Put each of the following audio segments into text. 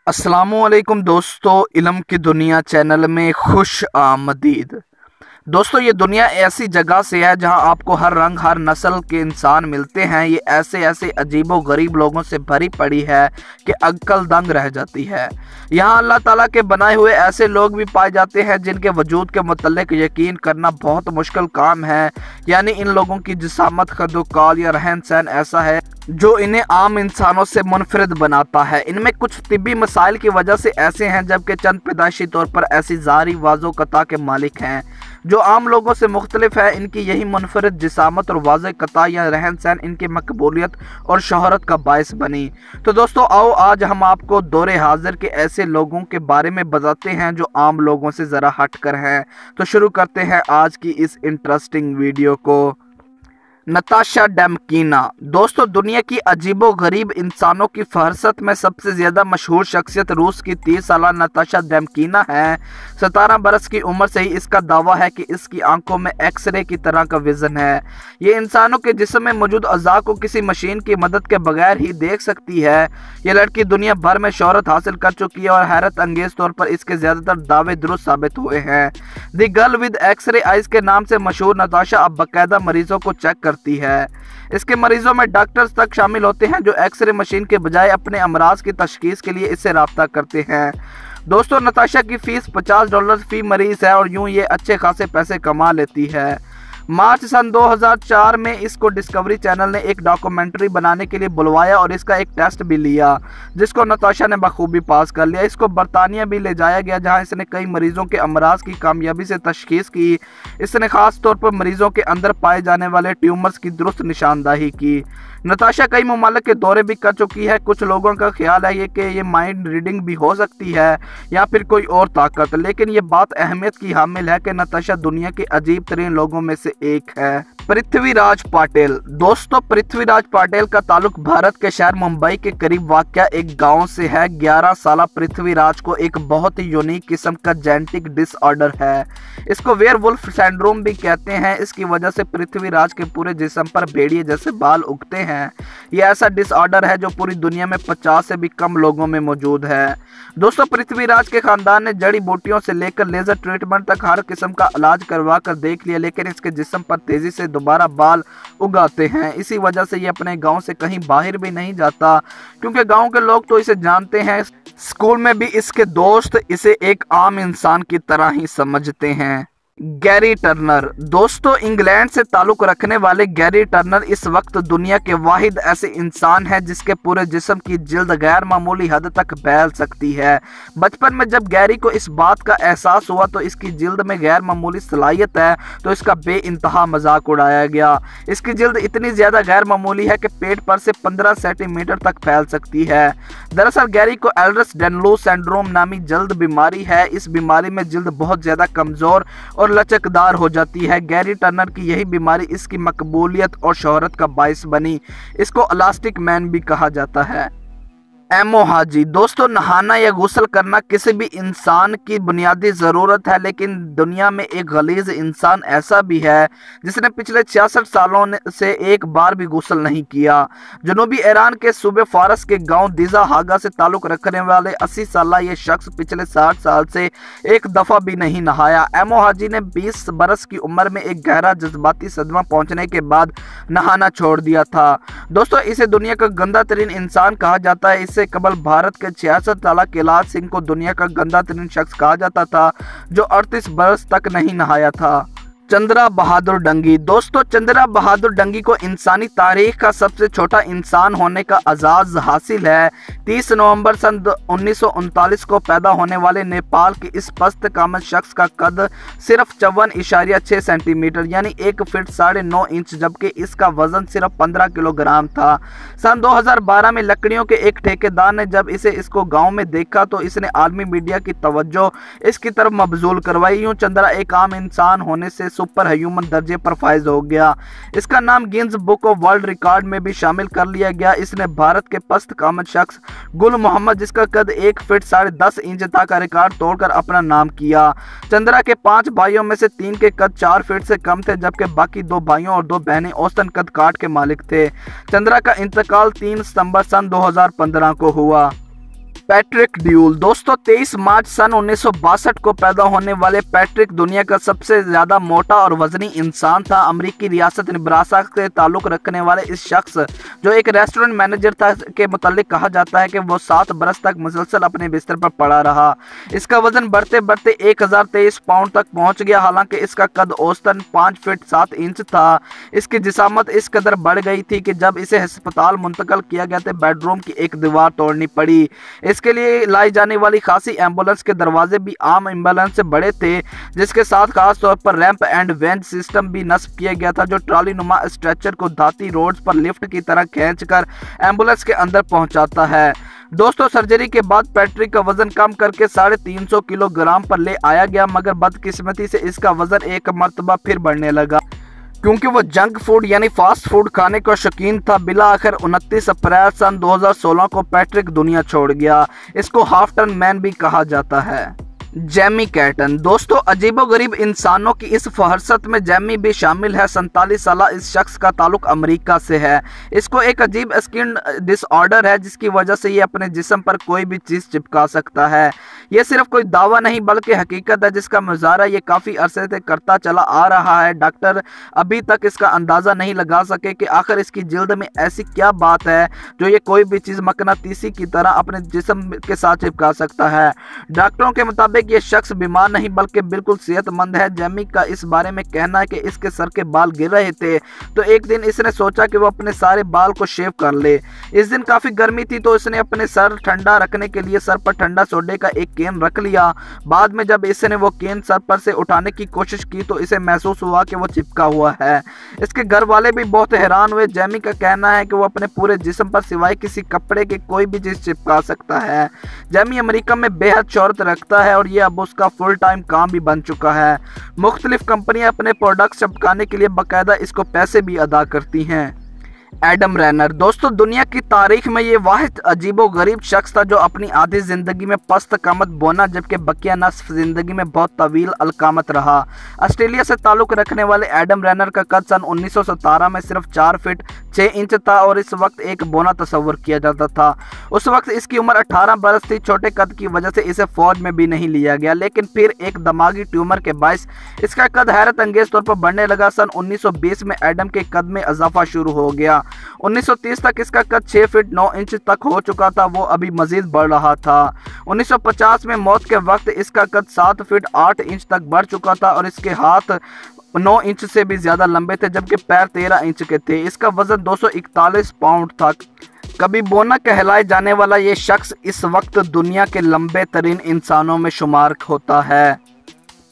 अस्सलामुअलैकुम दोस्तों, इल्म की दुनिया चैनल में खुश आमदीद। दोस्तों, ये दुनिया ऐसी जगह से है जहां आपको हर रंग हर नस्ल के इंसान मिलते हैं। ये ऐसे ऐसे अजीबो गरीब लोगों से भरी पड़ी है कि अक्ल दंग रह जाती है। यहाँ अल्लाह ताला के बनाए हुए ऐसे लोग भी पाए जाते हैं जिनके वजूद के मुतल्लिक यकीन करना बहुत मुश्किल काम है। यानी इन लोगों की जिसामत, खदोकाल या रहन सहन ऐसा है जो इन्हें आम इंसानों से मुनफरिद बनाता है। इनमें कुछ तिब्बी मसाइल की वजह से ऐसे हैं, जबकि चंद पैदाइशी तौर पर ऐसी जारी वाजो कता के मालिक हैं जो आम लोगों से मुख्तलिफ है। इनकी यही मुनफरिद जिसामत और वाज़े कता या रहन सहन इनकी मकबूलियत और शोहरत का बायस बनी। तो दोस्तों, आओ आज हम आपको दौरे हाजिर के ऐसे लोगों के बारे में बताते हैं जो आम लोगों से ज़रा हट कर हैं। तो शुरू करते हैं आज की इस इंटरेस्टिंग वीडियो को। नताशा डेमकीना। दोस्तों, दुनिया की अजीबो गरीब इंसानों की फहरसत में सबसे ज़्यादा मशहूर शख्सियत रूस की 30 साला नताशा डेमकीना है। 17 बरस की उम्र से ही इसका दावा है कि इसकी आंखों में एक्सरे की तरह का विज़न है। ये इंसानों के जिस्म में मौजूद अज़ा को किसी मशीन की मदद के बगैर ही देख सकती है। ये लड़की दुनिया भर में शोहरत हासिल कर चुकी है और हैरत अंगेज तौर पर इसके ज़्यादातर दावे दुरुस्त साबित हुए हैं। The girl with x-ray eyes के नाम से मशहूर नताशा अब बाकायदा मरीजों को चेक करती है। इसके मरीजों में डॉक्टर्स तक शामिल होते हैं जो एक्सरे मशीन के बजाय अपने अमराज की तशखीस के लिए इससे रब्ता करते हैं। दोस्तों, नताशा की फीस $50 फी मरीज है और यूं ये अच्छे खासे पैसे कमा लेती है। मार्च सन 2004 में इसको डिस्कवरी चैनल ने एक डॉक्यूमेंट्री बनाने के लिए बुलवाया और इसका एक टेस्ट भी लिया, जिसको नताशा ने बखूबी पास कर लिया। इसको बरतानिया भी ले जाया गया, जहां इसने कई मरीजों के अमराज की कामयाबी से तशखीस की। इसने खास तौर पर मरीजों के अंदर पाए जाने वाले ट्यूमर्स की दुरुस्त निशानदाही की। नताशा कई ममालिक के दौरे भी कर चुकी है। कुछ लोगों का ख्याल है कि ये माइंड रीडिंग भी हो सकती है या फिर कोई और ताकत, लेकिन ये बात अहमियत की हामिल है कि नताशा दुनिया के अजीब तरीन लोगों में से एक है। पृथ्वीराज पाटिल। दोस्तों, पृथ्वीराज पाटिल का ताल्लुक भारत के शहर मुंबई के करीब वाक़या एक गांव से है। 11 साला पृथ्वीराज को एक बहुत ही यूनिक किस्म का जेनेटिक डिसऑर्डर है। इसको वेयरवुल्फ सिंड्रोम भी कहते हैं। इसकी वजह से पृथ्वीराज के पूरे जिस्म पर भेड़िए जैसे बाल उगते हैं। यह ऐसा डिसऑर्डर है जो पूरी दुनिया में 50 से भी कम लोगों में मौजूद है। दोस्तों, पृथ्वीराज के खानदान ने जड़ी बूटियों से लेकर लेजर ट्रीटमेंट तक हर किस्म का इलाज करवा कर देख लिया, लेकिन इसके जिस्म पर तेजी से दोबारा बाल उगाते हैं। इसी वजह से ये अपने गांव से कहीं बाहर भी नहीं जाता, क्योंकि गांव के लोग तो इसे जानते हैं। स्कूल में भी इसके दोस्त इसे एक आम इंसान की तरह ही समझते हैं। Gary Turner. दोस्तों, इंग्लैंड से ताल्लुक रखने वाले गैरी टर्नर इस वक्त दुनिया के वाहिद ऐसे इंसान हैं जिसके पूरे जिस्म की जिल्द गैर मामूली हद तक फैल सकती है। बचपन में जब गैरी को इस बात का एहसास हुआ तो इसकी जिल्द में गैर मामूली सलाहियत है, तो इसका बेइंतहा मजाक उड़ाया गया। इसकी जिल्द इतनी ज्यादा गैर मामूली है कि पेट पर से 15 सेंटीमीटर तक फैल सकती है। दरअसल गैरी को एल्डर्स डेनलू सिंड्रोम नामी जल्द बीमारी है। इस बीमारी में जिल्द बहुत ज्यादा कमजोर और लचकदार हो जाती है। गैरी टर्नर की यही बीमारी इसकी मकबूलियत और शोहरत का बायस बनी। इसको इलास्टिक मैन भी कहा जाता है। एमो हाजी। दोस्तों, नहाना या गुस्ल करना किसी भी इंसान की बुनियादी ज़रूरत है, लेकिन दुनिया में एक गलीज इंसान ऐसा भी है जिसने पिछले 66 सालों से एक बार भी गुस्ल नहीं किया। जनूबी ईरान के सूबे फारस के गांव दिजा हागा से ताल्लुक़ रखने वाले 80 साला ये शख्स पिछले 60 साल से एक दफ़ा भी नहीं नहाया। एमो हाजी ने 20 बरस की उम्र में एक गहरा जज्बाती सदमा पहुँचने के बाद नहाना छोड़ दिया था। दोस्तों, इसे दुनिया का गंदा तरीन इंसान कहा जाता है। इससे कबल भारत के 66 साला कैलाश सिंह को दुनिया का गंदा तरीन शख्स कहा जाता था, जो 38 बरस तक नहीं नहाया था। चंद्रा बहादुर डंगी। दोस्तों, चंद्रा बहादुर डंगी को इंसानी तारीख का सबसे छोटा इंसान होने का एजाज़ हासिल है। 30 नवंबर सन 1939 को पैदा होने वाले नेपाल के इस पस्त कामत शख्स का कद सिर्फ 54.6 सेंटीमीटर यानी 1 फीट 9.5 इंच, जबकि इसका वजन सिर्फ 15 किलोग्राम था। सन 2012 में लकड़ियों के एक ठेकेदार ने जब इसको गाँव में देखा तो इसने आलमी मीडिया की तवज्जो इसकी तरफ मबजूल करवाई। यूँ चंद्रा एक आम इंसान होने से सुपर ह्यूमन दर्जे पर फाइज हो गया। इसका नाम Guinness book of world record में भी शामिल कर लिया गया। इसने भारत के पस्त कामत शख्स गुल मोहम्मद, जिसका कद 1 फीट 10.5 इंच था, का रिकॉर्ड तोड़कर अपना नाम किया। चंद्रा के 5 भाइयों में से 3 के कद 4 फीट से कम थे, जबकि बाकी 2 भाइयों और 2 बहनें औसतन कद काट के मालिक थे। चंद्रा का इंतकाल 3 सितंबर सन 2015 को हुआ। Patrick dual. दोस्तों 23 मार्च सन 1962 को पैदा होने वाले पैट्रिक दुनिया का सबसे ज्यादा मोटा और वजनी इंसान था। अमेरिकी रियासत निब्रास्का से ताल्लुक रखने वाले इस शख्स जो एक रेस्टोरेंट मैनेजर था के मुतालिक कहा जाता है कि वो 7 बरस तक मुसलसल अपने बिस्तर पर पड़ा रहा। इसका वजन बढ़ते बढ़ते 1023 पाउंड तक पहुंच गया। हालांकि इसका कद औसतन 5 फीट 7 इंच था। इसकी जिसामत इस कदर बढ़ गई थी कि जब इसे अस्पताल मुंतकल किया गया तो बेडरूम की एक दीवार तोड़नी पड़ी। इसके लिए लाई जाने वाली खासी एम्बुलेंस के दरवाजे भी आम एम्बुलेंस से बड़े थे, जिसके साथ खास तौर पर रैंप एंड वेंट सिस्टम भी नस्ब किया गया था जो ट्रॉली नुमा स्ट्रेचर को धाती रोड्स पर लिफ्ट की तरह खींचकर एम्बुलेंस के अंदर पहुंचाता है। दोस्तों सर्जरी के बाद पैट्रिक का वजन कम करके 350 किलोग्राम पर ले आया गया, मगर बदकिस्मती से इसका वजन एक मर्तबा फिर बढ़ने लगा क्योंकि वो जंक फूड यानी फास्ट फूड खाने का शौकीन था। बिला आखिर 29 अप्रैल सन 2016 को पैट्रिक दुनिया छोड़ गया। इसको हाफ टन मैन भी कहा जाता है। Jamie Caton. दोस्तों अजीबोगरीब इंसानों की इस फहरसत में जैमी भी शामिल है। 47 साल इस शख्स का ताल्लुक अमेरिका से है। इसको एक अजीब स्किन डिसऑर्डर है जिसकी वजह से ये अपने जिस्म पर कोई भी चीज़ चिपका सकता है। ये सिर्फ कोई दावा नहीं बल्कि हकीकत है जिसका मुजाहरा ये काफ़ी अरसे से करता चला आ रहा है। डॉक्टर अभी तक इसका अंदाज़ा नहीं लगा सके कि आखिर इसकी जिल्द में ऐसी क्या बात है जो ये कोई भी चीज़ मकनातीसी की तरह अपने जिस्म के साथ चिपका सकता है। डॉक्टरों के मुताबिक ये शख्स बीमार नहीं बल्कि बिल्कुल सेहतमंद है। जैमी का इस बारे में कहना है कि इसके सर के बाल गिर रहे थे तो एक दिन इसने सोचा कि वो अपने सारे बाल को शेव कर ले। इस दिन काफ़ी गर्मी थी तो इसने अपने सर ठंडा रखने के लिए सर पर ठंडा सोडे का एक केन रख लिया। बाद में जब इसने वो केन सर पर से उठाने की कोशिश की तो इसे महसूस हुआ कि वो चिपका हुआ है। इसके घर वाले भी बहुत हैरान हुए। जैमी का कहना है कि वो अपने पूरे जिस्म पर सिवाय किसी कपड़े के कोई भी चीज़ चिपका सकता है। जैमी अमेरिका में बेहद शोहरत रखता है और ये अब उसका फुल टाइम काम भी बन चुका है। मुख्तलिफ कंपनियां अपने प्रोडक्ट्स चिपकाने के लिए बाकायदा इसको पैसे भी अदा करती हैं। Adam Renner. दोस्तों दुनिया की तारीख में ये वाहिद अजीबो गरीब शख्स था जो अपनी आधी जिंदगी में पस्त कामत बोना जबकि बकिया नस्फ जिंदगी में बहुत तवील अलकामत रहा। ऑस्ट्रेलिया से ताल्लुक रखने वाले एडम रैनर का कद सन 1917 में सिर्फ 4 फीट 6 इंच था और इस वक्त एक बोना तस्वर किया जाता था। उस वक्त इसकी उम्र 18 बरस थी। छोटे कद की वजह से इसे फौज में भी नहीं लिया गया, लेकिन फिर एक दिमागी ट्यूमर के बायस इसका कद हैरत अंगेज तौर पर बढ़ने लगा। सन 1920 में एडम के कद में इजाफा शुरू हो गया। 1930 तक इसका कद 6 फीट 9 इंच तक हो चुका था, वो अभी मजीद बढ़ रहा था। 1950 में मौत के वक्त इसका कद 7 फीट 8 इंच तक बढ़ चुका था और इसके हाथ 9 इंच से भी ज़्यादा लंबे थे जबकि पैर 13 इंच के थे। इसका वजन 241 पाउंड था। कभी बोना कहलाए जाने वाला ये शख्स इस वक्त दुनिया के लंबे तरीन इंसानों में शुमार होता है।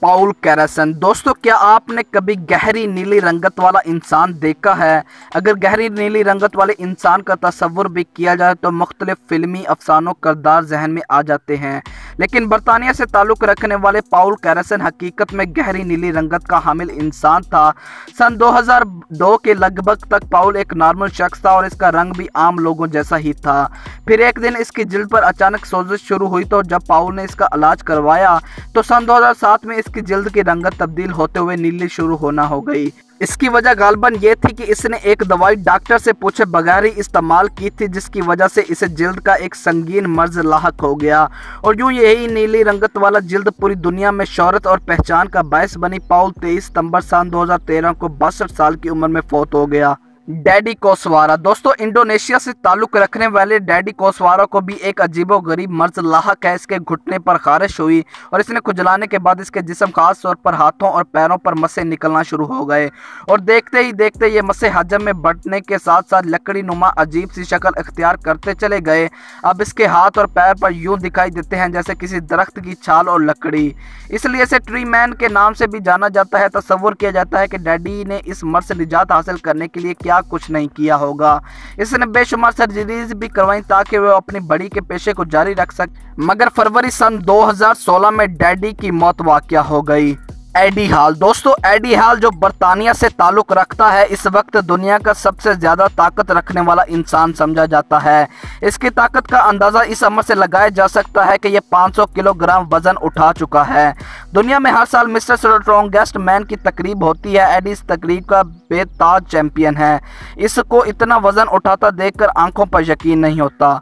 पाउल कैरेसन। दोस्तों क्या आपने कभी गहरी नीली रंगत वाला इंसान देखा है? अगर गहरी नीली रंगत वाले इंसान का तस्वुर भी किया जाए तो मुख्तलिफ फिल्मी अफसानों किरदार जहन में आ जाते हैं, लेकिन बरतानिया से ताल्लुक़ रखने वाले पाउल कैरेसन हकीकत में गहरी नीली रंगत का हामिल इंसान था। सन 2002 के लगभग तक पाउल एक नॉर्मल शख्स था और इसका रंग भी आम लोगों जैसा ही था। फिर एक दिन इसकी जिल्द पर अचानक सोजिश शुरू हुई तो जब पाउल ने इसका इलाज करवाया तो सन 2007 में इसकी जिल्द की रंगत तब्दील होते हुए नीली शुरू होना हो गई। इसकी वजह गालबन ये थी कि इसने एक दवाई डॉक्टर से पूछे बगैर ही इस्तेमाल की थी जिसकी वजह से इसे जिल्द का एक संगीन मर्ज लाहक हो गया और यूं यही नीली रंगत वाला जिल्द पूरी दुनिया में शोहरत और पहचान का बायस बनी। पाउल 23 सितंबर सन 2013 को 62 साल की उम्र में फौत हो गया। डैडी कोसवारा। दोस्तों इंडोनेशिया से ताल्लुक़ रखने वाले डैडी कोसवारा को भी एक अजीबो गरीब मर्ज लाहक है। इसके घुटने पर खारिश हुई और इसने खुजलाने के बाद इसके जिस्म खास तौर पर हाथों और पैरों पर मस्से निकलना शुरू हो गए और देखते ही देखते ये मस्से हजम में बढ़ने के साथ साथ लकड़ी नुमा अजीब सी शक्ल इख्तियार करते चले गए। अब इसके हाथ और पैर पर यूं दिखाई देते हैं जैसे किसी दरख्त की छाल और लकड़ी, इसलिए इसे ट्री मैन के नाम से भी जाना जाता है। तस्वुर किया जाता है कि डैडी ने इस मर्ज से निजात हासिल करने के लिए क्या कुछ नहीं किया होगा। इसने बेशुमार सर्जरीज भी करवाई ताकि वह अपनी बड़ी के पेशे को जारी रख सके, मगर फरवरी सन 2016 में डैडी की मौत वाक़या हो गई। Eddie Hall. दोस्तों एडी हॉल जो बरतानिया से ताल्लुक़ रखता है इस वक्त दुनिया का सबसे ज़्यादा ताकत रखने वाला इंसान समझा जाता है। इसकी ताकत का अंदाज़ा इस अमर से लगाया जा सकता है कि यह 500 किलोग्राम वज़न उठा चुका है। दुनिया में हर साल मिस्टर स्ट्रॉन्गेस्ट मैन की तकरीब होती है। एडी इस तकरीब का बेताज चैंपियन है। इसको इतना वज़न उठाता देखकर आंखों पर यकीन नहीं होता।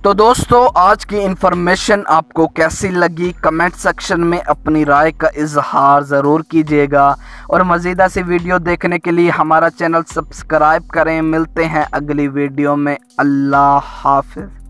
तो दोस्तों आज की इन्फॉर्मेशन आपको कैसी लगी कमेंट सेक्शन में अपनी राय का इजहार ज़रूर कीजिएगा और मज़ीद ऐसी वीडियो देखने के लिए हमारा चैनल सब्सक्राइब करें। मिलते हैं अगली वीडियो में। अल्लाह हाफ़िज़।